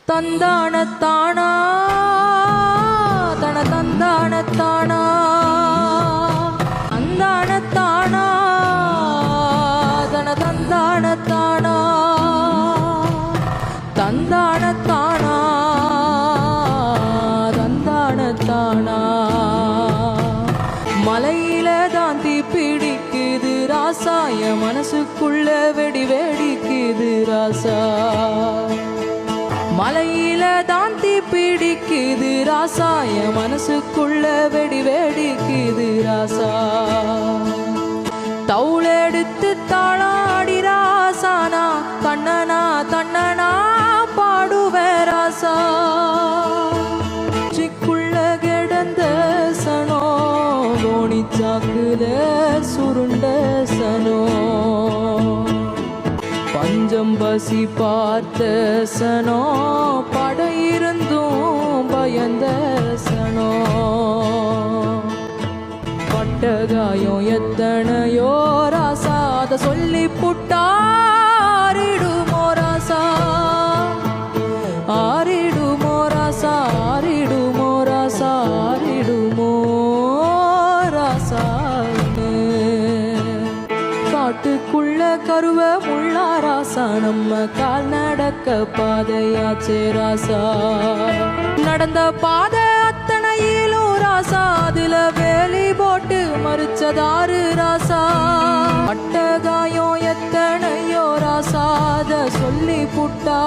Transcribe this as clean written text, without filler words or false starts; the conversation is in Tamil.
தந்தானத்தானா தன தந்தானத்தானா அந்தானத்தானா தன தந்தானத்தானா தந்தானத்தானா தந்தானத்தானா மலையில தாந்தி பிடிக்குது ராசா என் மனசுக்குள்ள வெடி வெடிக்குது ராசா மலையில தாந்தி பிடிக்குது ராசா என் மனசுக்குள்ள வெடி வெடிக்குது ராசா தவுளெடுத்து தாளாடி ராசானா தன்னனா தன்னனா பாடுவே ராசா சிக்குள்ள கிடந்த சனோ தோணி சாக்குல சுருண்ட சனோ பஞ்சம் பசி பார்த்த சனோ படையிருந்தும் பயந்த சனோ பட்டகாயம் எத்தனையோ ராசா அத சொல்லி புட்டாரிடுமோ ராசா ஆரிடுமோ ராசா ஆரிடுமோ ராசா ஆரிடுமோ ராசா காட்டுக்குள்ள கருவ முள்ளா ராசா நம்ம கால் நடக்க பாதையாச்சே ராசா நடந்த பாதை அத்தனையிலும் ராசா அதுல வேலி போட்டு மறுச்சதாரு ராசா பட்டகாயம் எத்தனையோ ராசா அத சொல்லி புட்டா